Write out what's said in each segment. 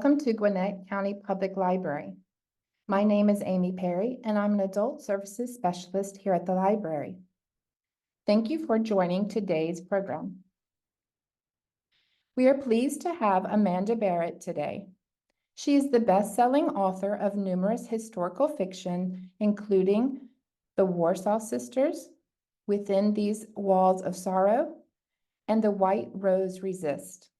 Welcome to Gwinnett County Public Library. My name is Amy Perry, and I'm an Adult Services Specialist here at the library. Thank you for joining today's program. We are pleased to have Amanda Barratt today. She is the best-selling author of numerous historical fiction, including The Warsaw Sisters, Within These Walls of Sorrow, and The White Rose Resist.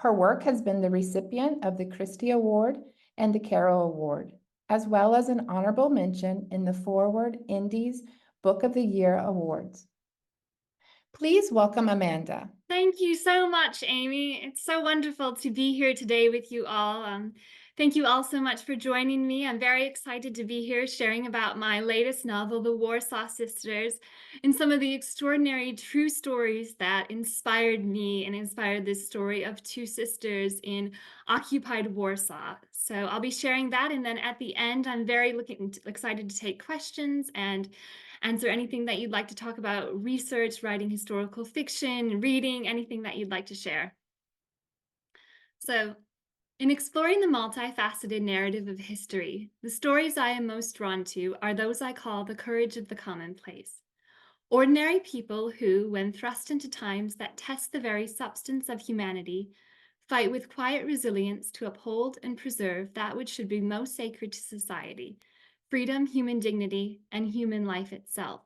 Her work has been the recipient of the Christie Award and the Carroll Award, as well as an honorable mention in the Forward Indies Book of the Year Awards. Please welcome Amanda. Thank you so much, Amy. It's so wonderful to be here today with you all. Thank you all so much for joining me. I'm very excited to be here sharing about my latest novel, The Warsaw Sisters, and some of the extraordinary true stories that inspired me and inspired this story of two sisters in occupied Warsaw. So I'll be sharing that, and then at the end, I'm very excited to take questions and answer anything that you'd like to talk about: research, writing historical fiction, reading, anything that you'd like to share. So, in exploring the multifaceted narrative of history, the stories I am most drawn to are those I call the courage of the commonplace. Ordinary people who, when thrust into times that test the very substance of humanity, fight with quiet resilience to uphold and preserve that which should be most sacred to society: freedom, human dignity, and human life itself.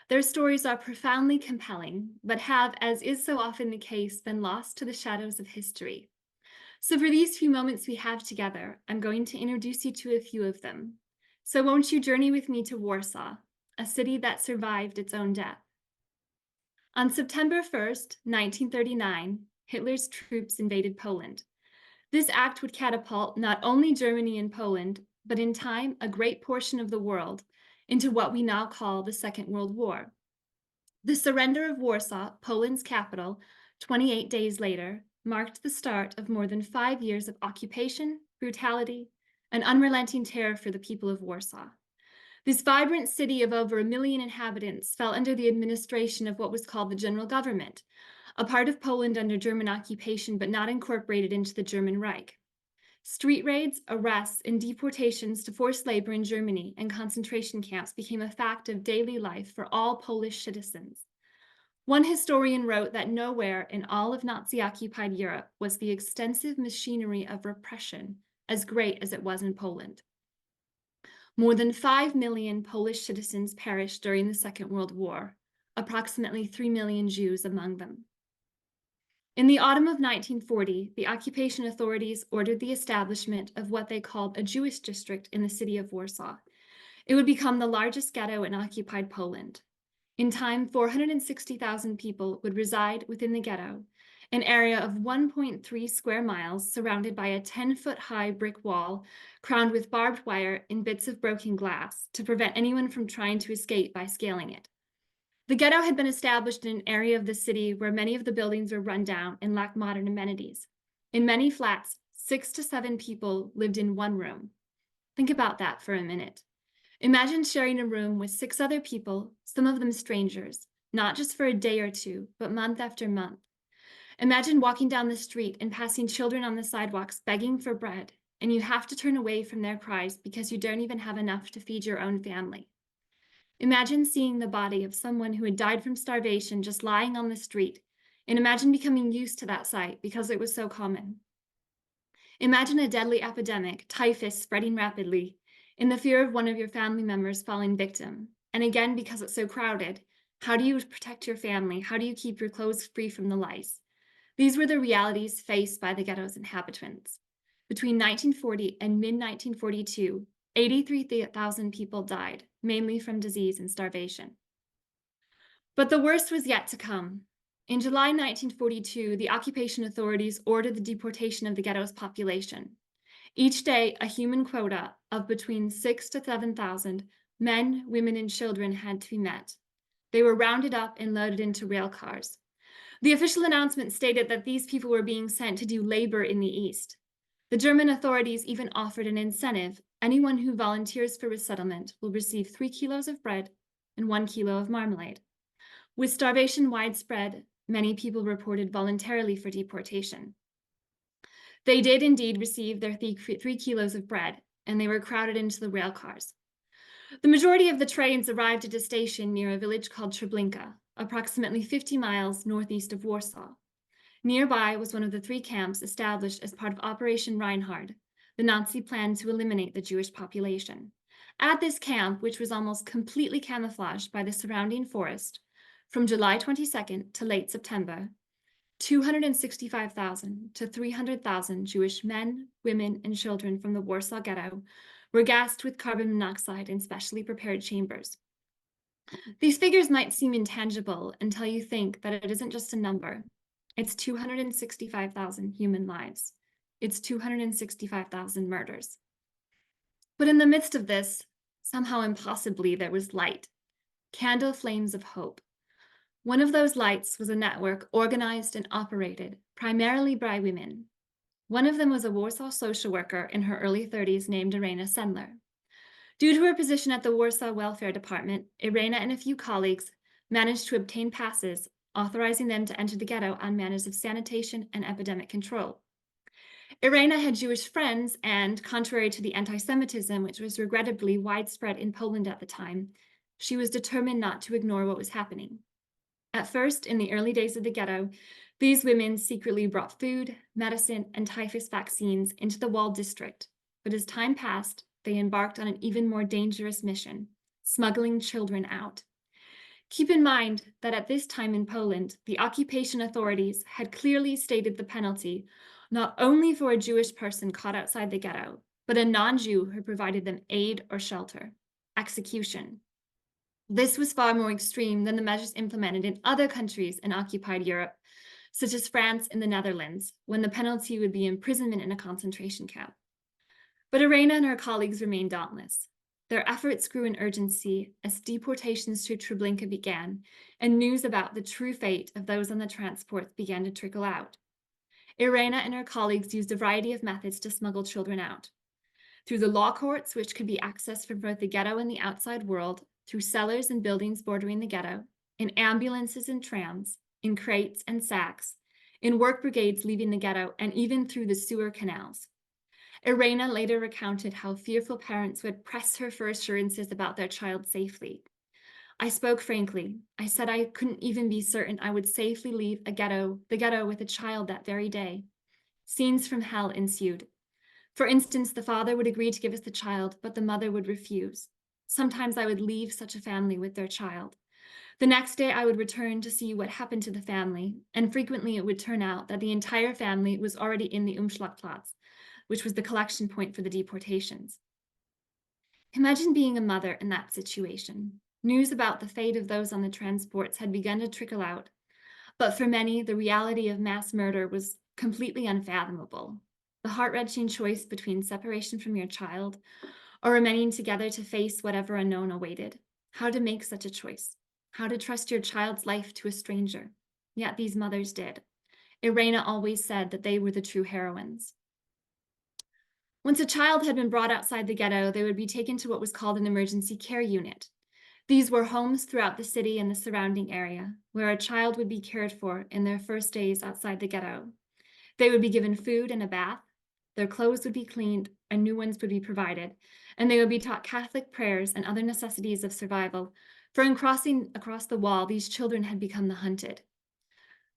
Their stories are profoundly compelling, but have, as is so often the case, been lost to the shadows of history. So for these few moments we have together, I'm going to introduce you to a few of them. So won't you journey with me to Warsaw, a city that survived its own death? On September 1st, 1939, Hitler's troops invaded Poland. This act would catapult not only Germany and Poland, but in time, a great portion of the world, into what we now call the Second World War. The surrender of Warsaw, Poland's capital, 28 days later, marked the start of more than 5 years of occupation, brutality, and unrelenting terror for the people of Warsaw. This vibrant city of over 1 million inhabitants fell under the administration of what was called the General Government, a part of Poland under German occupation but not incorporated into the German Reich. Street raids, arrests, and deportations to forced labor in Germany and concentration camps became a fact of daily life for all Polish citizens. One historian wrote that nowhere in all of Nazi-occupied Europe was the extensive machinery of repression as great as it was in Poland. More than 5 million Polish citizens perished during the Second World War, approximately 3 million Jews among them. In the autumn of 1940, the occupation authorities ordered the establishment of what they called a Jewish district in the city of Warsaw. It would become the largest ghetto in occupied Poland. In time, 460,000 people would reside within the ghetto, an area of 1.3 square miles surrounded by a 10-foot-high brick wall crowned with barbed wire and bits of broken glass to prevent anyone from trying to escape by scaling it. The ghetto had been established in an area of the city where many of the buildings were run down and lacked modern amenities. In many flats, 6 to 7 people lived in one room. Think about that for a minute. Imagine sharing a room with 6 other people, some of them strangers, not just for a day or two, but month after month. Imagine walking down the street and passing children on the sidewalks begging for bread, and you have to turn away from their cries because you don't even have enough to feed your own family. Imagine seeing the body of someone who had died from starvation just lying on the street, and imagine becoming used to that sight because it was so common. Imagine a deadly epidemic, typhus, spreading rapidly, in the fear of one of your family members falling victim. And again, because it's so crowded, how do you protect your family? How do you keep your clothes free from the lice? These were the realities faced by the ghetto's inhabitants. Between 1940 and mid-1942, 83,000 people died, mainly from disease and starvation. But the worst was yet to come. In July 1942, the occupation authorities ordered the deportation of the ghetto's population. Each day, a human quota of between 6,000 to 7,000 men, women, and children had to be met. They were rounded up and loaded into rail cars. The official announcement stated that these people were being sent to do labor in the East. The German authorities even offered an incentive: anyone who volunteers for resettlement will receive 3 kilos of bread and 1 kilo of marmalade. With starvation widespread, many people reported voluntarily for deportation. They did indeed receive their 3 kilos of bread, and they were crowded into the rail cars. The majority of the trains arrived at a station near a village called Treblinka, approximately 50 miles northeast of Warsaw. Nearby was one of the 3 camps established as part of Operation Reinhard, the Nazi plan to eliminate the Jewish population. At this camp, which was almost completely camouflaged by the surrounding forest, from July 22nd to late September, 265,000 to 300,000 Jewish men, women, and children from the Warsaw Ghetto were gassed with carbon monoxide in specially prepared chambers. These figures might seem intangible until you think that it isn't just a number. It's 265,000 human lives. It's 265,000 murders. But in the midst of this, somehow impossibly, there was light, candle flames of hope. One of those lights was a network organized and operated primarily by women. One of them was a Warsaw social worker in her early 30s named Irena Sendler. Due to her position at the Warsaw Welfare Department, Irena and a few colleagues managed to obtain passes authorizing them to enter the ghetto on matters of sanitation and epidemic control. Irena had Jewish friends, and contrary to the anti-Semitism, which was regrettably widespread in Poland at the time, she was determined not to ignore what was happening. At first, in the early days of the ghetto, these women secretly brought food, medicine, and typhus vaccines into the walled district. But as time passed, they embarked on an even more dangerous mission, smuggling children out. Keep in mind that at this time in Poland, the occupation authorities had clearly stated the penalty not only for a Jewish person caught outside the ghetto, but a non-Jew who provided them aid or shelter: execution. This was far more extreme than the measures implemented in other countries in occupied Europe, such as France and the Netherlands, when the penalty would be imprisonment in a concentration camp. But Irena and her colleagues remained dauntless. Their efforts grew in urgency as deportations to Treblinka began, and news about the true fate of those on the transports began to trickle out. Irena and her colleagues used a variety of methods to smuggle children out. Through the law courts, which could be accessed from both the ghetto and the outside world, through cellars and buildings bordering the ghetto, in ambulances and trams, in crates and sacks, in work brigades leaving the ghetto, and even through the sewer canals. Irena later recounted how fearful parents would press her for assurances about their child's safety. I spoke frankly. I said I couldn't even be certain I would safely leave the ghetto with a child that very day. Scenes from hell ensued. For instance, the father would agree to give us the child, but the mother would refuse. Sometimes I would leave such a family with their child. The next day I would return to see what happened to the family, and frequently it would turn out that the entire family was already in the Umschlagplatz, which was the collection point for the deportations. Imagine being a mother in that situation. News about the fate of those on the transports had begun to trickle out, but for many, the reality of mass murder was completely unfathomable. The heart-wrenching choice between separation from your child or remaining together to face whatever unknown awaited. How to make such a choice. How to trust your child's life to a stranger. Yet these mothers did. Irena always said that they were the true heroines. Once a child had been brought outside the ghetto, they would be taken to what was called an emergency care unit. These were homes throughout the city and the surrounding area, where a child would be cared for in their first days outside the ghetto. They would be given food and a bath, their clothes would be cleaned, and new ones would be provided, and they would be taught Catholic prayers and other necessities of survival, for in crossing across the wall, these children had become the hunted.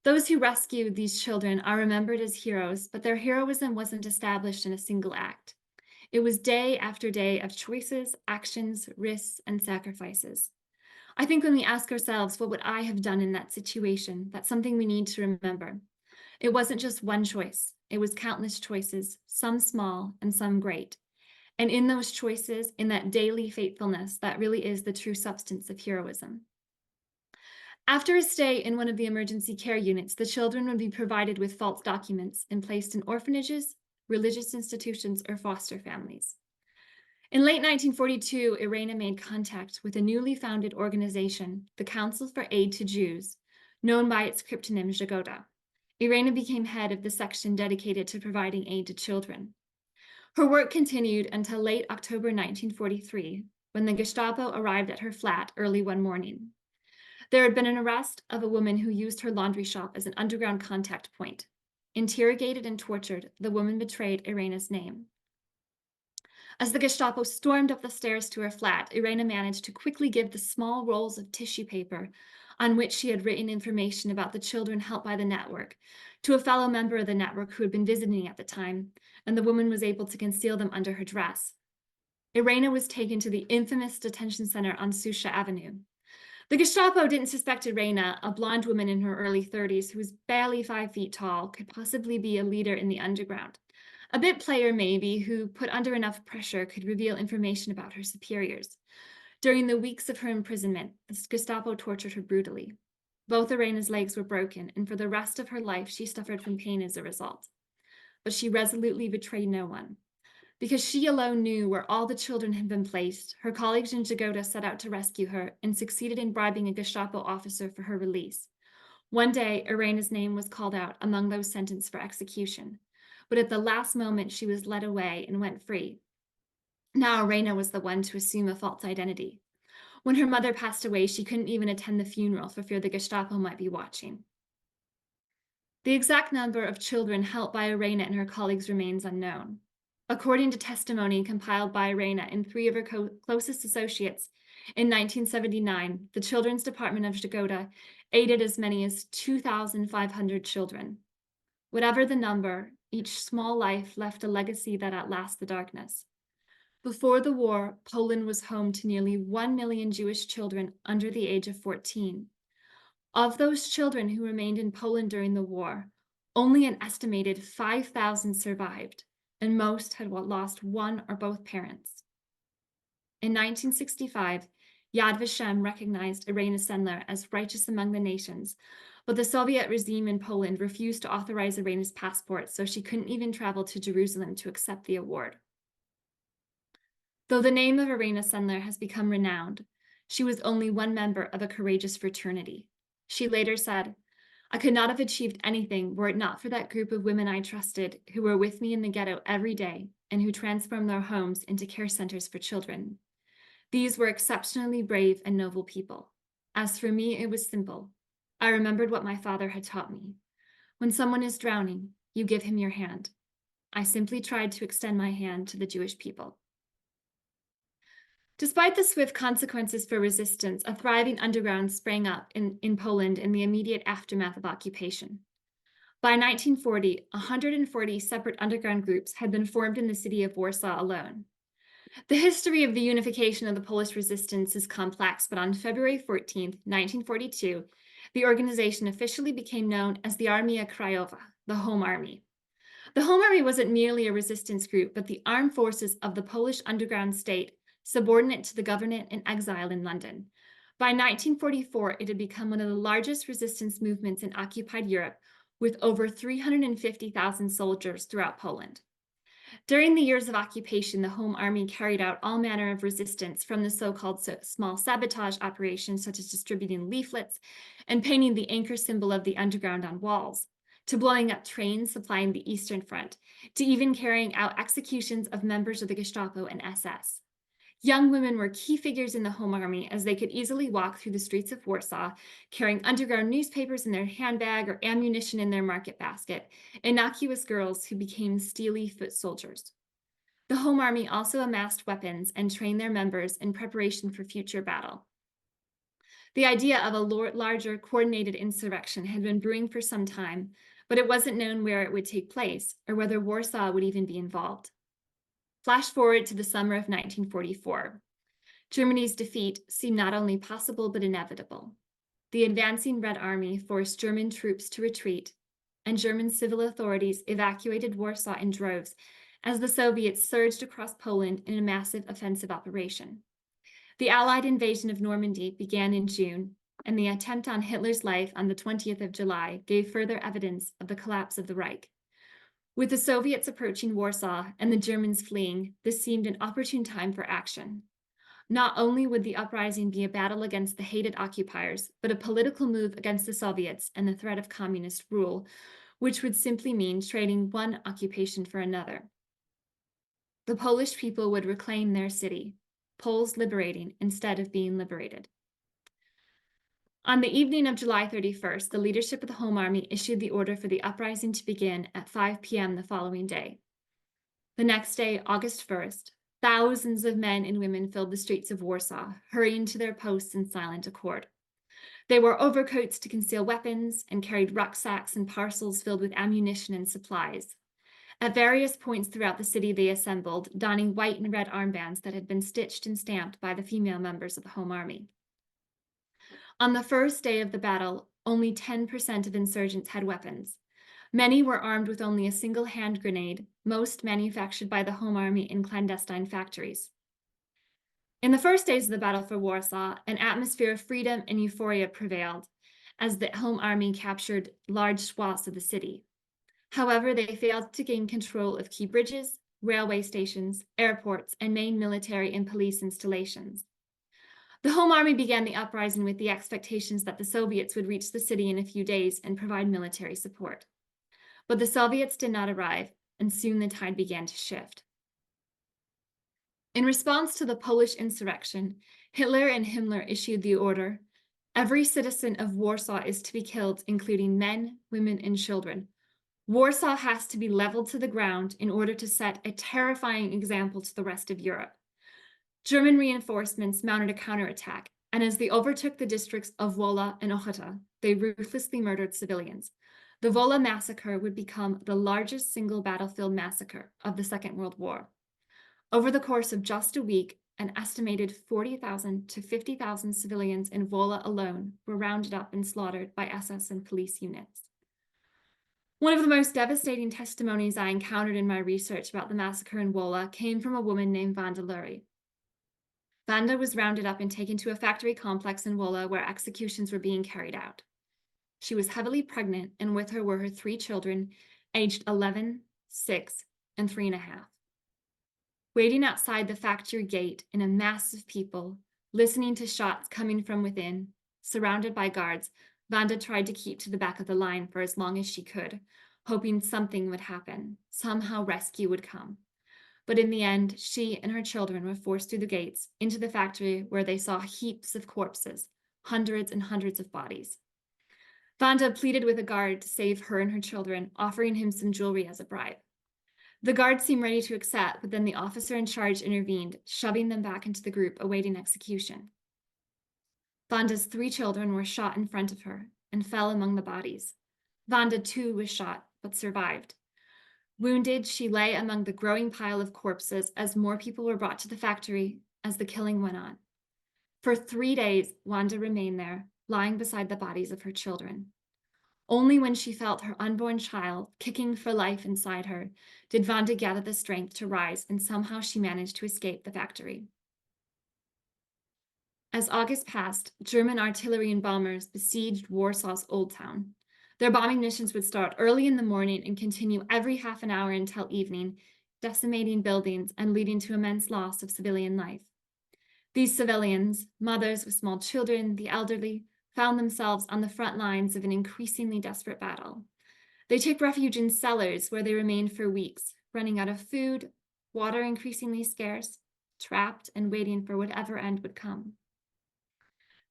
Those who rescued these children are remembered as heroes, but their heroism wasn't established in a single act. It was day after day of choices, actions, risks, and sacrifices. I think when we ask ourselves, what would I have done in that situation, that's something we need to remember. It wasn't just one choice. It was countless choices, some small and some great. And in those choices, in that daily faithfulness, that really is the true substance of heroism. After a stay in one of the emergency care units, the children would be provided with false documents and placed in orphanages, religious institutions, or foster families. In late 1942, Irena made contact with a newly founded organization, the Council for Aid to Jews, known by its cryptonym Jagoda. Irena became head of the section dedicated to providing aid to children. Her work continued until late October 1943, when the Gestapo arrived at her flat early one morning. There had been an arrest of a woman who used her laundry shop as an underground contact point. Interrogated and tortured, the woman betrayed Irena's name. As the Gestapo stormed up the stairs to her flat, Irena managed to quickly give the small rolls of tissue paper on which she had written information about the children helped by the network to a fellow member of the network who had been visiting at the time, and the woman was able to conceal them under her dress. Irena was taken to the infamous detention center on Susha Avenue. The Gestapo didn't suspect Irena, a blonde woman in her early 30s who was barely 5 feet tall, could possibly be a leader in the underground. A bit player maybe, who put under enough pressure could reveal information about her superiors. During the weeks of her imprisonment, the Gestapo tortured her brutally. Both Irena's legs were broken, and for the rest of her life, she suffered from pain as a result. But she resolutely betrayed no one. Because she alone knew where all the children had been placed, her colleagues in Jagoda set out to rescue her and succeeded in bribing a Gestapo officer for her release. One day, Irena's name was called out among those sentenced for execution. But at the last moment, she was led away and went free. Now Irena was the one to assume a false identity. When her mother passed away, she couldn't even attend the funeral for fear the Gestapo might be watching. The exact number of children helped by Irena and her colleagues remains unknown. According to testimony compiled by Irena and 3 of her closest associates, in 1979, the Children's Department of Jagoda aided as many as 2,500 children. Whatever the number, each small life left a legacy that outlasts the darkness. Before the war, Poland was home to nearly 1 million Jewish children under the age of 14. Of those children who remained in Poland during the war, only an estimated 5,000 survived, and most had lost one or both parents. In 1965, Yad Vashem recognized Irena Sendler as righteous among the nations, but the Soviet regime in Poland refused to authorize Irena's passport, so she couldn't even travel to Jerusalem to accept the award. Though the name of Irena Sendler has become renowned, she was only one member of a courageous fraternity. She later said, "I could not have achieved anything were it not for that group of women I trusted who were with me in the ghetto every day and who transformed their homes into care centers for children. These were exceptionally brave and noble people. As for me, it was simple. I remembered what my father had taught me. When someone is drowning, you give him your hand. I simply tried to extend my hand to the Jewish people." Despite the swift consequences for resistance, a thriving underground sprang up in Poland in the immediate aftermath of occupation. By 1940, 140 separate underground groups had been formed in the city of Warsaw alone. The history of the unification of the Polish resistance is complex, but on February 14, 1942, the organization officially became known as the Armia Krajowa, the Home Army. The Home Army wasn't merely a resistance group, but the armed forces of the Polish underground state, subordinate to the government in exile in London. By 1944, it had become one of the largest resistance movements in occupied Europe, with over 350,000 soldiers throughout Poland. During the years of occupation, the Home Army carried out all manner of resistance, from the so-called small sabotage operations, such as distributing leaflets and painting the anchor symbol of the underground on walls, to blowing up trains supplying the Eastern Front, to even carrying out executions of members of the Gestapo and SS. Young women were key figures in the Home Army, as they could easily walk through the streets of Warsaw, carrying underground newspapers in their handbag or ammunition in their market basket, innocuous girls who became steely foot soldiers. The Home Army also amassed weapons and trained their members in preparation for future battle. The idea of a larger coordinated insurrection had been brewing for some time, but it wasn't known where it would take place or whether Warsaw would even be involved. Flash forward to the summer of 1944. Germany's defeat seemed not only possible but inevitable. The advancing Red Army forced German troops to retreat, and German civil authorities evacuated Warsaw in droves as the Soviets surged across Poland in a massive offensive operation. The Allied invasion of Normandy began in June, and the attempt on Hitler's life on the 20th of July gave further evidence of the collapse of the Reich. With the Soviets approaching Warsaw and the Germans fleeing, this seemed an opportune time for action. Not only would the uprising be a battle against the hated occupiers, but a political move against the Soviets and the threat of communist rule, which would simply mean trading one occupation for another. The Polish people would reclaim their city, Poles liberating instead of being liberated. On the evening of July 31st, the leadership of the Home Army issued the order for the uprising to begin at 5 p.m. the following day. The next day, August 1st, thousands of men and women filled the streets of Warsaw, hurrying to their posts in silent accord. They wore overcoats to conceal weapons and carried rucksacks and parcels filled with ammunition and supplies. At various points throughout the city, they assembled, donning white and red armbands that had been stitched and stamped by the female members of the Home Army. On the first day of the battle, only 10% of insurgents had weapons. Many were armed with only a single hand grenade, most manufactured by the Home Army in clandestine factories. In the first days of the battle for Warsaw, an atmosphere of freedom and euphoria prevailed as the Home Army captured large swaths of the city. However, they failed to gain control of key bridges, railway stations, airports, and main military and police installations. The Home Army began the uprising with the expectations that the Soviets would reach the city in a few days and provide military support. But the Soviets did not arrive, and soon the tide began to shift. In response to the Polish insurrection, Hitler and Himmler issued the order, "Every citizen of Warsaw is to be killed, including men, women, and children. Warsaw has to be leveled to the ground in order to set a terrifying example to the rest of Europe." German reinforcements mounted a counterattack, and as they overtook the districts of Wola and Ochota, they ruthlessly murdered civilians. The Wola massacre would become the largest single battlefield massacre of the Second World War. Over the course of just a week, an estimated 40,000 to 50,000 civilians in Wola alone were rounded up and slaughtered by SS and police units. One of the most devastating testimonies I encountered in my research about the massacre in Wola came from a woman named Wanda Lurie. Wanda was rounded up and taken to a factory complex in Wola where executions were being carried out. She was heavily pregnant, and with her were her 3 children, aged 11, 6, and 3.5. Waiting outside the factory gate in a mass of people, listening to shots coming from within, surrounded by guards, Wanda tried to keep to the back of the line for as long as she could, hoping something would happen, somehow rescue would come. But in the end, she and her children were forced through the gates into the factory where they saw heaps of corpses, hundreds and hundreds of bodies. Wanda pleaded with a guard to save her and her children, offering him some jewelry as a bribe. The guard seemed ready to accept, but then the officer in charge intervened, shoving them back into the group awaiting execution. Wanda's 3 children were shot in front of her and fell among the bodies. Wanda too was shot, but survived. Wounded, she lay among the growing pile of corpses as more people were brought to the factory as the killing went on. For 3 days, Wanda remained there, lying beside the bodies of her children. Only when she felt her unborn child kicking for life inside her did Wanda gather the strength to rise, and somehow she managed to escape the factory. As August passed, German artillery and bombers besieged Warsaw's Old Town. Their bombing missions would start early in the morning and continue every half an hour until evening, decimating buildings and leading to immense loss of civilian life. These civilians, mothers with small children, the elderly, found themselves on the front lines of an increasingly desperate battle. They took refuge in cellars where they remained for weeks, running out of food, water increasingly scarce, trapped and waiting for whatever end would come.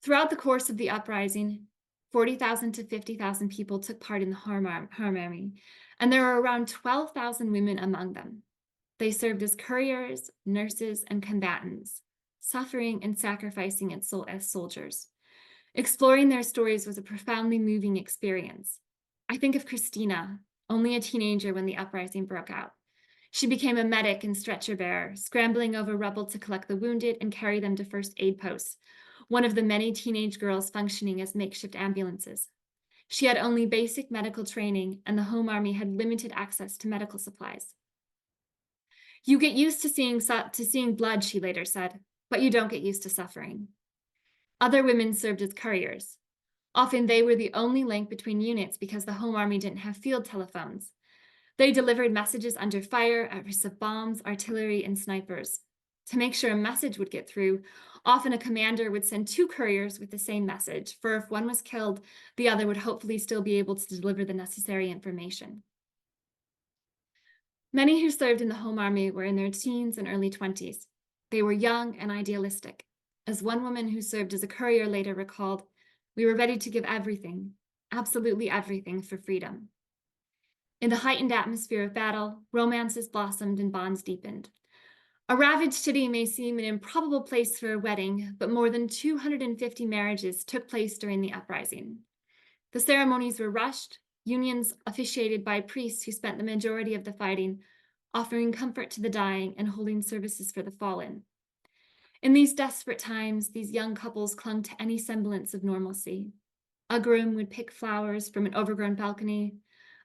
Throughout the course of the uprising, 40,000 to 50,000 people took part in the Home Army, and there were around 12,000 women among them. They served as couriers, nurses, and combatants, suffering and sacrificing as soldiers. Exploring their stories was a profoundly moving experience. I think of Christina, only a teenager when the uprising broke out. She became a medic and stretcher bearer, scrambling over rubble to collect the wounded and carry them to first aid posts, one of the many teenage girls functioning as makeshift ambulances. She had only basic medical training, and the Home Army had limited access to medical supplies. "You get used to seeing blood," she later said, "but you don't get used to suffering." Other women served as couriers. Often they were the only link between units because the Home Army didn't have field telephones. They delivered messages under fire at risk of bombs, artillery, and snipers. To make sure a message would get through, often a commander would send 2 couriers with the same message, for if one was killed, the other would hopefully still be able to deliver the necessary information. Many who served in the Home Army were in their teens and early 20s. They were young and idealistic. As one woman who served as a courier later recalled, We were ready to give everything, absolutely everything, for freedom. In the heightened atmosphere of battle, romances blossomed and bonds deepened. A ravaged city may seem an improbable place for a wedding, but more than 250 marriages took place during the uprising. The ceremonies were rushed, unions officiated by priests who spent the majority of the fighting, offering comfort to the dying and holding services for the fallen. In these desperate times, these young couples clung to any semblance of normalcy. A groom would pick flowers from an overgrown balcony.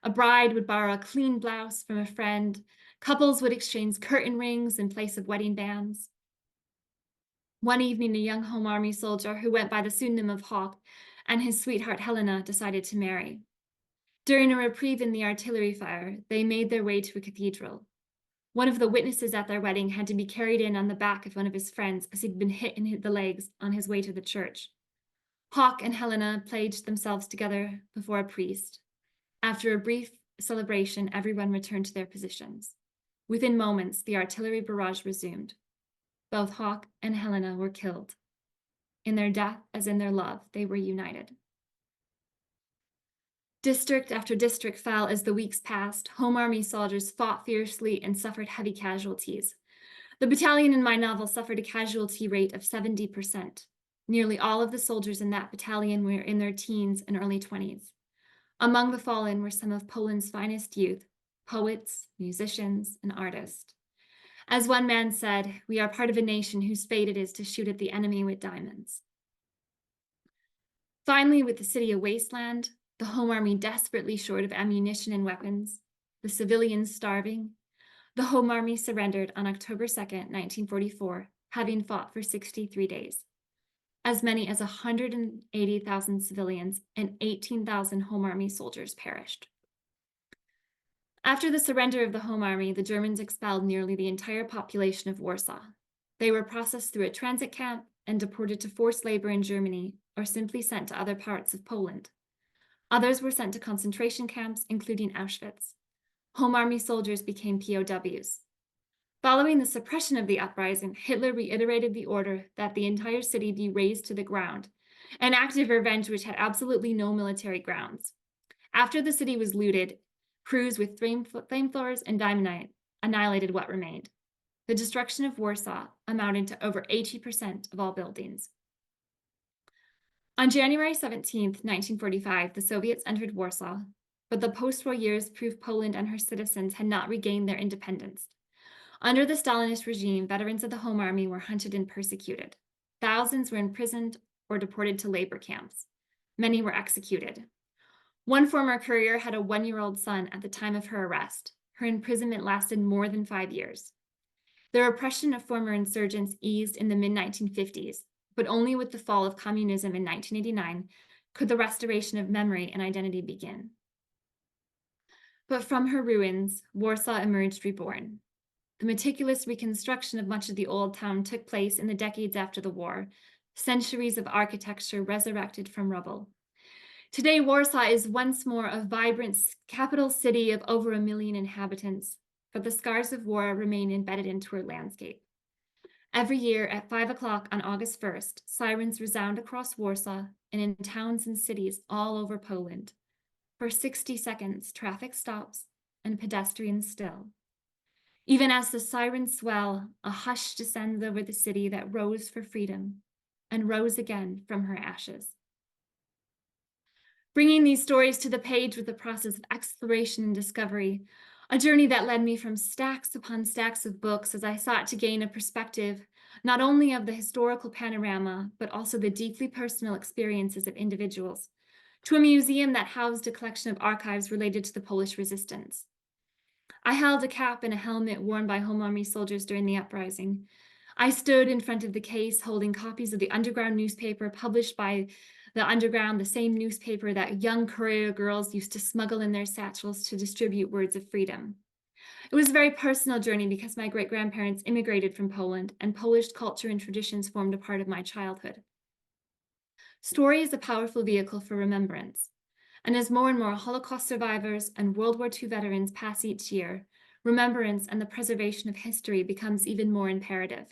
A bride would borrow a clean blouse from a friend. Couples would exchange curtain rings in place of wedding bands. One evening, a young Home Army soldier who went by the pseudonym of Hawk and his sweetheart Helena decided to marry. During a reprieve in the artillery fire, they made their way to a cathedral. One of the witnesses at their wedding had to be carried in on the back of one of his friends as he'd been hit in the legs on his way to the church. Hawk and Helena pledged themselves together before a priest. After a brief celebration, everyone returned to their positions. Within moments, the artillery barrage resumed. Both Hawk and Helena were killed. In their death, as in their love, they were united. District after district fell as the weeks passed. Home Army soldiers fought fiercely and suffered heavy casualties. The battalion in my novel suffered a casualty rate of 70%. Nearly all of the soldiers in that battalion were in their teens and early 20s. Among the fallen were some of Poland's finest youth, poets, musicians, and artists. As one man said, "We are part of a nation whose fate it is to shoot at the enemy with diamonds." Finally, with the city a wasteland, the Home Army desperately short of ammunition and weapons, the civilians starving, the Home Army surrendered on October 2nd, 1944, having fought for 63 days. As many as 180,000 civilians and 18,000 Home Army soldiers perished. After the surrender of the Home Army, the Germans expelled nearly the entire population of Warsaw. They were processed through a transit camp and deported to forced labor in Germany or simply sent to other parts of Poland. Others were sent to concentration camps, including Auschwitz. Home Army soldiers became POWs. Following the suppression of the uprising, Hitler reiterated the order that the entire city be razed to the ground, an act of revenge which had absolutely no military grounds. After the city was looted, crews with flamethrowers and dynamite annihilated what remained. The destruction of Warsaw amounted to over 80% of all buildings. On January 17, 1945, the Soviets entered Warsaw, but the post-war years proved Poland and her citizens had not regained their independence. Under the Stalinist regime, veterans of the Home Army were hunted and persecuted. Thousands were imprisoned or deported to labor camps. Many were executed. One former courier had a 1-year-old son at the time of her arrest. Her imprisonment lasted more than 5 years. The repression of former insurgents eased in the mid-1950s, but only with the fall of communism in 1989 could the restoration of memory and identity begin. But from her ruins, Warsaw emerged reborn. The meticulous reconstruction of much of the old town took place in the decades after the war, centuries of architecture resurrected from rubble. Today, Warsaw is once more a vibrant capital city of over 1 million inhabitants, but the scars of war remain embedded into her landscape. Every year at 5 o'clock on August 1st, sirens resound across Warsaw and in towns and cities all over Poland. For 60 seconds, traffic stops and pedestrians still. Even as the sirens swell, a hush descends over the city that rose for freedom and rose again from her ashes. Bringing these stories to the page was the process of exploration and discovery, a journey that led me from stacks upon stacks of books as I sought to gain a perspective not only of the historical panorama, but also the deeply personal experiences of individuals, to a museum that housed a collection of archives related to the Polish resistance. I held a cap and a helmet worn by Home Army soldiers during the uprising. I stood in front of the case holding copies of the underground newspaper published by the Underground, the same newspaper that young courier girls used to smuggle in their satchels to distribute words of freedom. It was a very personal journey because my great-grandparents immigrated from Poland and Polish culture and traditions formed a part of my childhood. Story is a powerful vehicle for remembrance. And as more and more Holocaust survivors and World War II veterans pass each year, remembrance and the preservation of history becomes even more imperative.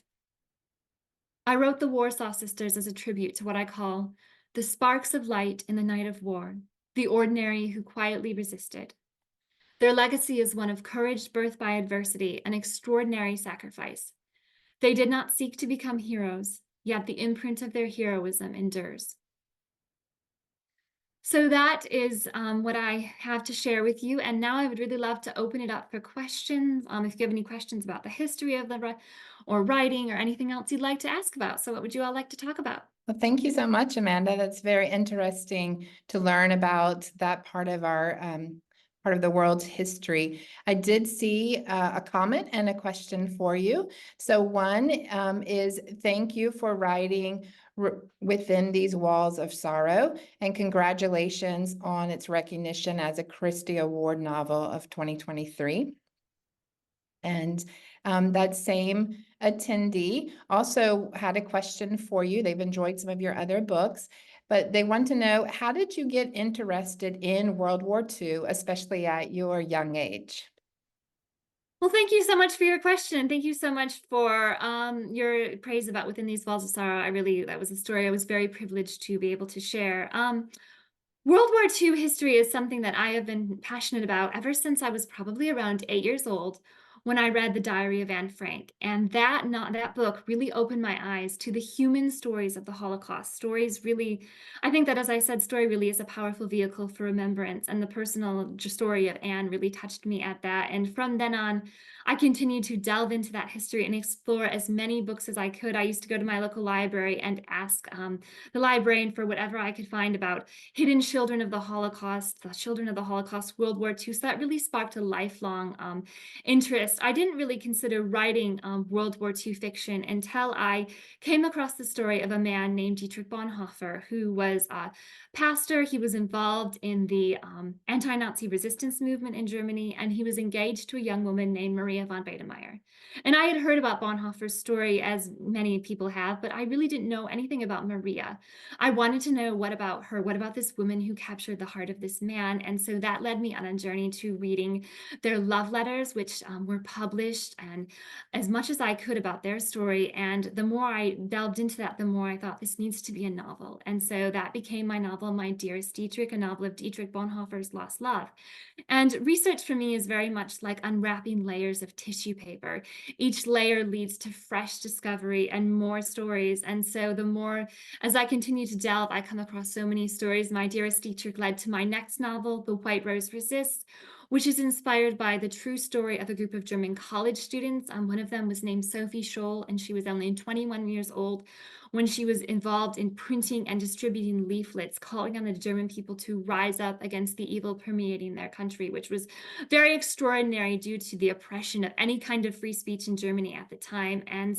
I wrote the Warsaw Sisters as a tribute to what I call the sparks of light in the night of war, the ordinary who quietly resisted. Their legacy is one of courage birthed by adversity and extraordinary sacrifice. They did not seek to become heroes, yet the imprint of their heroism endures. So that is what I have to share with you. And now I would really love to open it up for questions. If you have any questions about the history of or writing or anything else you'd like to ask about. So what would you all like to talk about? Well, thank you so much, Amanda. That's very interesting to learn about that part of our part of the world's history. I did see a comment and a question for you. So one is thank you for writing Within These Walls of Sorrow, and congratulations on its recognition as a Christie Award novel of 2023. And that same attendee also had a question for you. They've enjoyed some of your other books, but they want to know, how did you get interested in World War II, especially at your young age? Well, thank you so much for your question. Thank you so much for your praise about Within These Walls of Sorrow. That was a story I was very privileged to be able to share. World War II history is something that I have been passionate about ever since I was probably around 8 years old when I read The Diary of Anne Frank. And that book really opened my eyes to the human stories of the Holocaust. Stories really, I think that, as I said, story really is a powerful vehicle for remembrance. And the personal story of Anne really touched me at that. And from then on, I continued to delve into that history and explore as many books as I could. I used to go to my local library and ask the librarian for whatever I could find about hidden children of the Holocaust, the children of the Holocaust, World War II. So that really sparked a lifelong interest. I didn't really consider writing World War II fiction until I came across the story of a man named Dietrich Bonhoeffer, who was a pastor. He was involved in the anti-Nazi resistance movement in Germany, and he was engaged to a young woman named Maria von Wedemeyer. And I had heard about Bonhoeffer's story, as many people have, but I really didn't know anything about Maria. I wanted to know, what about her? What about this woman who captured the heart of this man? And so that led me on a journey to reading their love letters, which were published, and as much as I could about their story. And the more I delved into that, the more I thought this needs to be a novel. And so that became my novel, My Dearest Dietrich, a novel of Dietrich Bonhoeffer's lost love. And research for me is very much like unwrapping layers of tissue paper. Each layer leads to fresh discovery and more stories. And so the more, as I continue to delve, I come across so many stories. My Dearest Dietrich led to my next novel, The White Rose Resists, which is inspired by the true story of a group of German college students. One of them was named Sophie Scholl, and she was only 21 years old when she was involved in printing and distributing leaflets calling on the German people to rise up against the evil permeating their country, which was very extraordinary due to the oppression of any kind of free speech in Germany at the time. And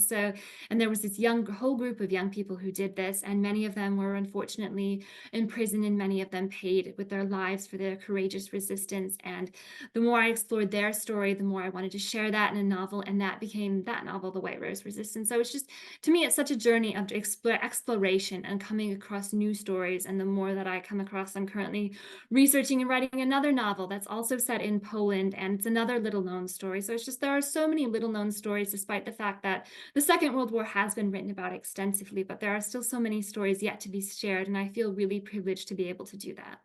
there was this whole group of young people who did this, and many of them were unfortunately imprisoned, and many of them paid with their lives for their courageous resistance. And the more I explored their story, the more I wanted to share that in a novel, and that became that novel, The White Rose Resistance. So it's just, to me, it's such a journey of exploration and coming across new stories. And the more that I come across, I'm currently researching and writing another novel that's also set in Poland, and it's another little known story. So it's just, there are so many little known stories, despite the fact that the Second World War has been written about extensively, but there are still so many stories yet to be shared, and I feel really privileged to be able to do that.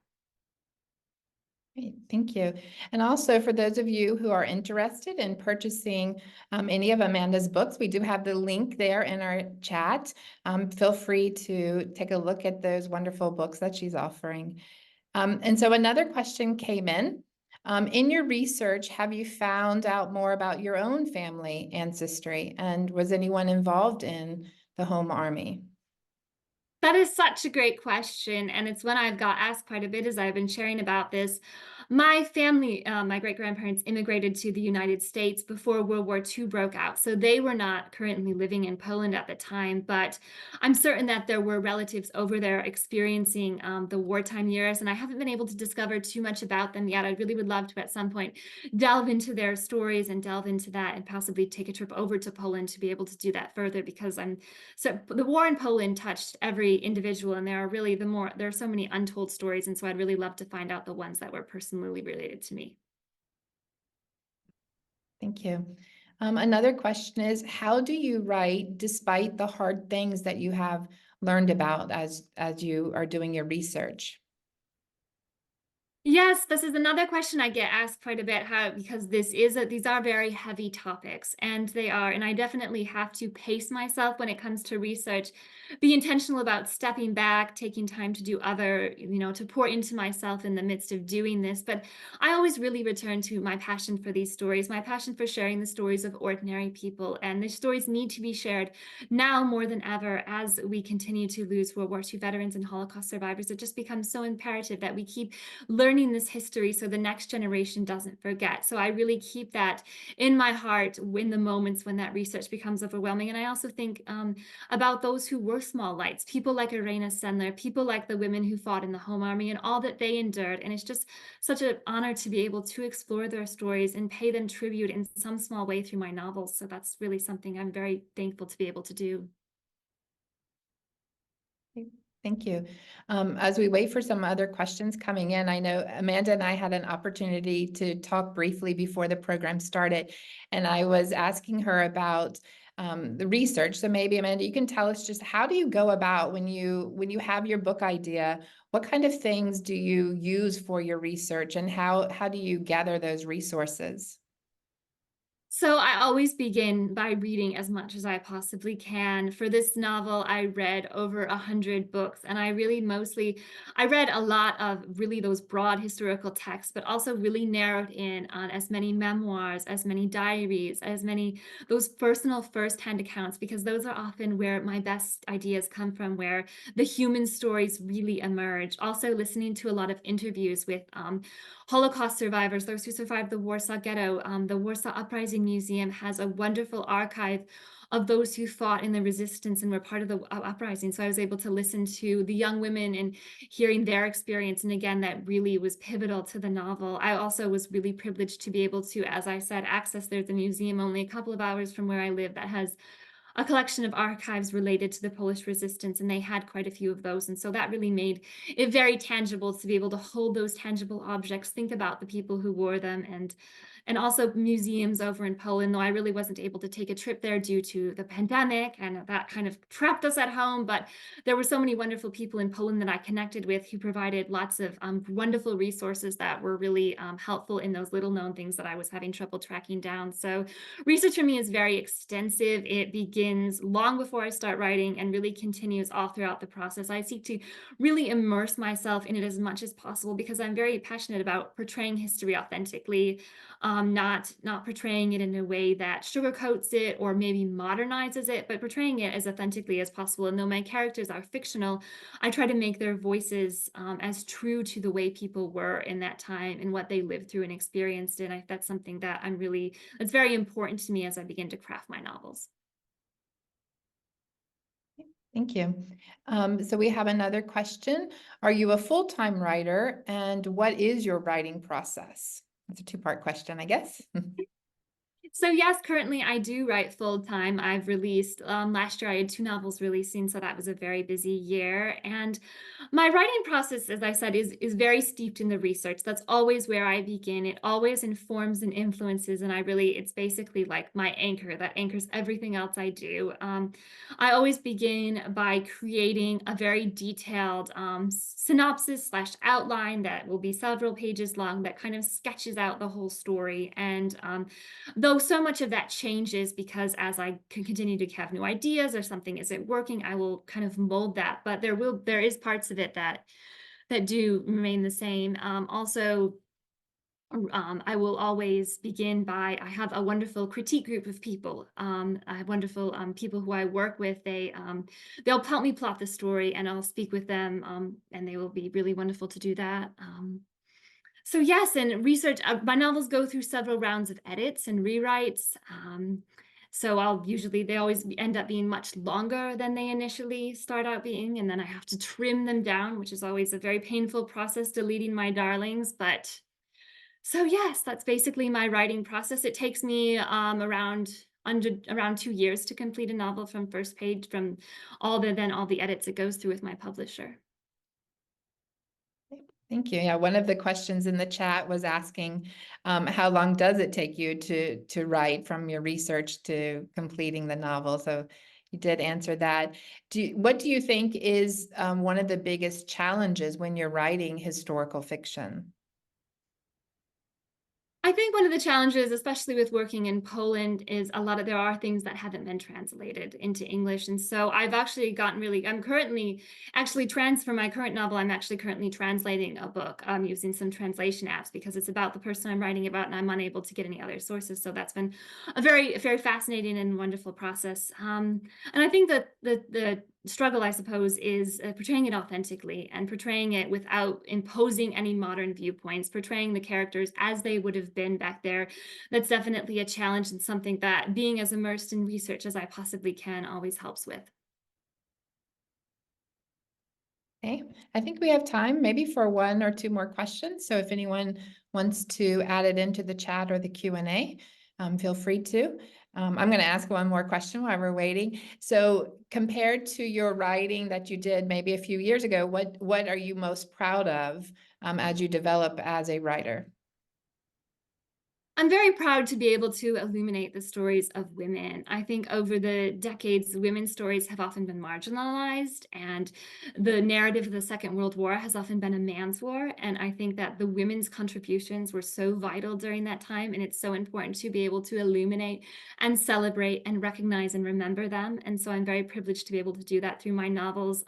Great, thank you. And also, for those of you who are interested in purchasing any of Amanda's books, we do have the link there in our chat. Feel free to take a look at those wonderful books that she's offering. And so another question came in. In your research, have you found out more about your own family ancestry? And was anyone involved in the Home Army? That is such a great question, and it's one I've got asked quite a bit as I've been sharing about this. My family, my great-grandparents immigrated to the United States before World War II broke out, so they were not currently living in Poland at the time, but I'm certain that there were relatives over there experiencing the wartime years, and I haven't been able to discover too much about them yet. I really would love to, at some point, delve into their stories and delve into that, and possibly take a trip over to Poland to be able to do that further, because so the war in Poland touched every individual, and there are so many untold stories, and so I'd really love to find out the ones that were personally related to me. Thank you. Another question is, how do you write despite the hard things that you have learned about as you are doing your research? Yes, this is another question I get asked quite a bit, how because these are very heavy topics, and they are, and I definitely have to pace myself when it comes to research, be intentional about stepping back, taking time to do other, to pour into myself in the midst of doing this. But I always really return to my passion for these stories, my passion for sharing the stories of ordinary people, and these stories need to be shared now more than ever as we continue to lose World War II veterans and Holocaust survivors. It just becomes so imperative that we keep learning this history so the next generation doesn't forget. So I really keep that in my heart in the moments when that research becomes overwhelming. And I also think about those who were small lights, people like Irena Sendler, people like the women who fought in the Home Army and all that they endured. And it's just such an honor to be able to explore their stories and pay them tribute in some small way through my novels. So that's really something I'm very thankful to be able to do. Thank you. As we wait for some other questions coming in, I know Amanda and I had an opportunity to talk briefly before the program started, and I was asking her about the research. So maybe Amanda, you can tell us just how do you go about when you have your book idea? What kind of things do you use for your research, and how do you gather those resources? So I always begin by reading as much as I possibly can. For this novel, I read over 100 books, and I read a lot of really those broad historical texts, but also really narrowed in on as many memoirs, as many diaries, as many those personal firsthand accounts, because those are often where my best ideas come from, where the human stories really emerge. Also listening to a lot of interviews with Holocaust survivors, those who survived the Warsaw Ghetto. The Warsaw Uprising Museum has a wonderful archive of those who fought in the resistance and were part of the uprising. So I was able to listen to the young women and hearing their experience. And again, that really was pivotal to the novel. I also was really privileged to be able to, as I said, there's a museum only a couple of hours from where I live that has a collection of archives related to the Polish resistance, and they had quite a few of those. And so that really made it very tangible to be able to hold those tangible objects, think about the people who wore them, and also museums over in Poland, though I really wasn't able to take a trip there due to the pandemic, and that kind of trapped us at home. But there were so many wonderful people in Poland that I connected with who provided lots of wonderful resources that were really helpful in those little known things that I was having trouble tracking down. So research for me is very extensive. It begins long before I start writing and really continues all throughout the process. I seek to really immerse myself in it as much as possible because I'm very passionate about portraying history authentically, not portraying it in a way that sugarcoats it or maybe modernizes it, but portraying it as authentically as possible. And though my characters are fictional, I try to make their voices as true to the way people were in that time and what they lived through and experienced. And that's something that that's very important to me as I begin to craft my novels. Thank you. So we have another question. Are you a full-time writer, and what is your writing process? That's a two-part question, I guess. So yes, currently I do write full time. I've released last year I had 2 novels releasing, so that was a very busy year. And my writing process, as I said, is very steeped in the research. That's always where I begin. It always informs and influences, and it's basically like my anchor that anchors everything else I do. I always begin by creating a very detailed synopsis slash outline that will be several pages long that kind of sketches out the whole story. And though so much of that changes because as I can continue to have new ideas or something isn't working, I will kind of mold that. But there is parts of it that do remain the same. I will always begin by, I have a wonderful critique group of people. I have wonderful people who I work with. They'll help me plot the story, and I'll speak with them, and they will be really wonderful to do that. So yes, and research, my novels go through several rounds of edits and rewrites. So they always end up being much longer than they initially start out being. And then I have to trim them down, which is always a very painful process, deleting my darlings. But so yes, that's basically my writing process. It takes me around 2 years to complete a novel from first page, from all the edits it goes through with my publisher. Thank you. Yeah, one of the questions in the chat was asking, how long does it take you to write from your research to completing the novel? So You did answer that. What do you think is one of the biggest challenges when you're writing historical fiction? I think one of the challenges, especially with working in Poland, is there are things that haven't been translated into English. And so I've actually I'm currently for my current novel, I'm actually currently translating a book using some translation apps because it's about the person I'm writing about and I'm unable to get any other sources. So that's been a very fascinating and wonderful process. And I think that the struggle, I suppose, is portraying it authentically and portraying it without imposing any modern viewpoints, portraying the characters as they would have been back there. That's definitely a challenge and something that being as immersed in research as I possibly can always helps with. Okay, I think we have time maybe for one or two more questions. So if anyone wants to add it into the chat or the Q&A, feel free to. I'm going to ask one more question while we're waiting. So compared to your writing that you did maybe a few years ago, what are you most proud of as you develop as a writer? I'm very proud to be able to illuminate the stories of women. I think over the decades, women's stories have often been marginalized, and the narrative of the Second World War has often been a man's war. And I think that the women's contributions were so vital during that time, and it's so important to be able to illuminate and celebrate and recognize and remember them. And so I'm very privileged to be able to do that through my novels,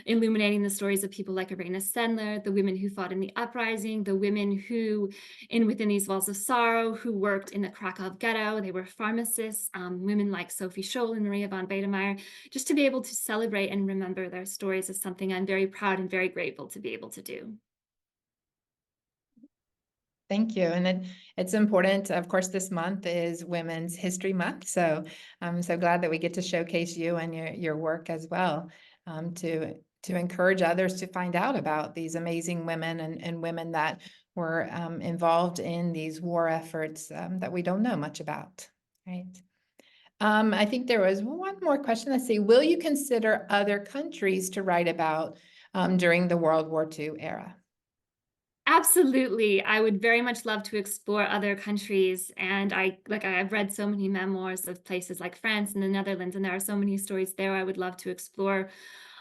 illuminating the stories of people like Irena Sendler, the women who fought in the uprising, the women who within these walls of sorrow, who worked in the Krakow ghetto. They were pharmacists, women like Sophie Scholl and Maria von Bademeyer. Just to be able to celebrate and remember their stories is something I'm very proud and very grateful to be able to do. Thank you. And it's important. Of course, this month is Women's History Month. So I'm so glad that we get to showcase you and your work as well, to encourage others to find out about these amazing women and women that were involved in these war efforts that we don't know much about, right? I think there was one more question. Let's see. Will you consider other countries to write about during the World War II era? Absolutely. I would very much love to explore other countries. And I've read so many memoirs of places like France and the Netherlands, and there are so many stories there I would love to explore.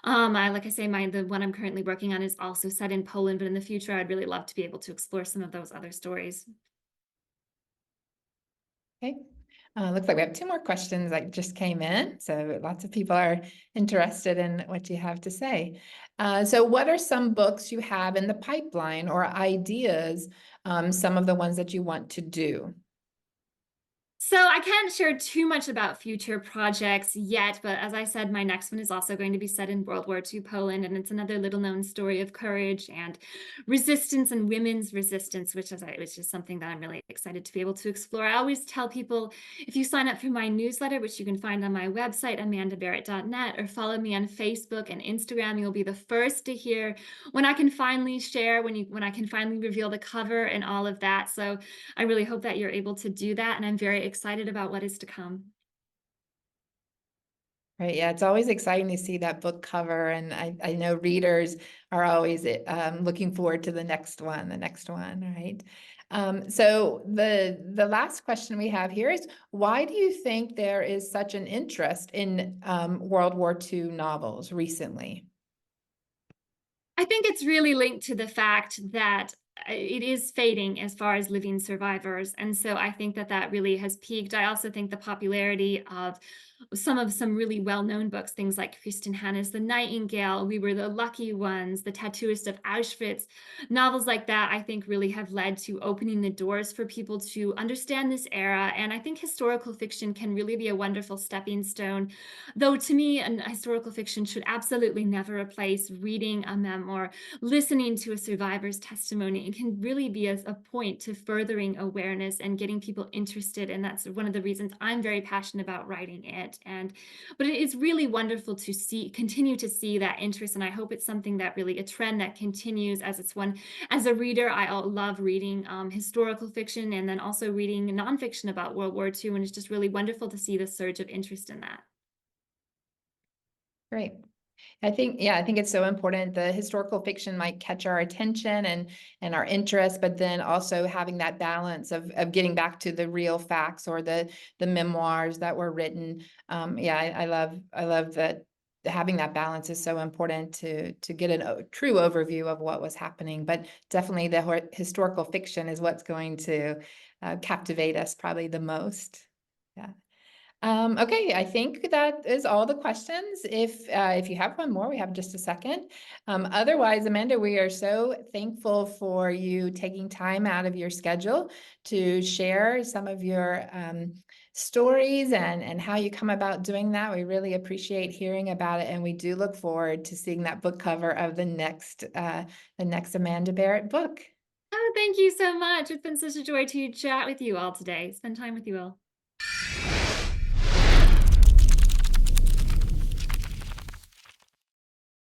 Like I say, the one I'm currently working on is also set in Poland, but in the future, I'd really love to be able to explore some of those other stories. Okay. Looks like we have two more questions that just came in. So lots of people are interested in what you have to say. So what are some books you have in the pipeline or ideas, some of the ones that you want to do? So I can't share too much about future projects yet, but as I said, my next one is also going to be set in World War II Poland, and it's another little known story of courage and resistance and women's resistance, which is something that I'm really excited to be able to explore. I always tell people, if you sign up for my newsletter, which you can find on my website, amandabarratt.net, or follow me on Facebook and Instagram, you'll be the first to hear when I can finally share, when I can finally reveal the cover and all of that. So I really hope that you're able to do that, and I'm very excited about what is to come. Right. Yeah, it's always exciting to see that book cover. And I know readers are always looking forward to the next one, right? So the last question we have here is, why do you think there is such an interest in World War II novels recently? I think it's really linked to the fact that it is fading as far as living survivors. And so I think that really has peaked. I also think the popularity of some really well-known books, things like Kristen Hanna's The Nightingale, We Were the Lucky Ones, The Tattooist of Auschwitz, novels like that, I think really have led to opening the doors for people to understand this era. And I think historical fiction can really be a wonderful stepping stone. Though to me, historical fiction should absolutely never replace reading a memoir, listening to a survivor's testimony. It can really be a point to furthering awareness and getting people interested. And that's one of the reasons I'm very passionate about writing it. But it is really wonderful to continue to see that interest. And I hope it's something that really a trend that continues as a reader. I love reading historical fiction and then also reading nonfiction about World War II. And it's just really wonderful to see the surge of interest in that. Great. I think it's so important. The historical fiction might catch our attention and our interest, but then also having that balance of getting back to the real facts or the memoirs that were written. I love that having that balance is so important to get a true overview of what was happening. But definitely the historical fiction is what's going to captivate us probably the most. Yeah. Okay, I think that is all the questions. If you have one more, we have just a second. Otherwise, Amanda, we are so thankful for you taking time out of your schedule to share some of your stories and how you come about doing that. We really appreciate hearing about it, and we do look forward to seeing that book cover of the next Amanda Barratt book. Oh, thank you so much. It's been such a joy to chat with you all today. Spend time with you all.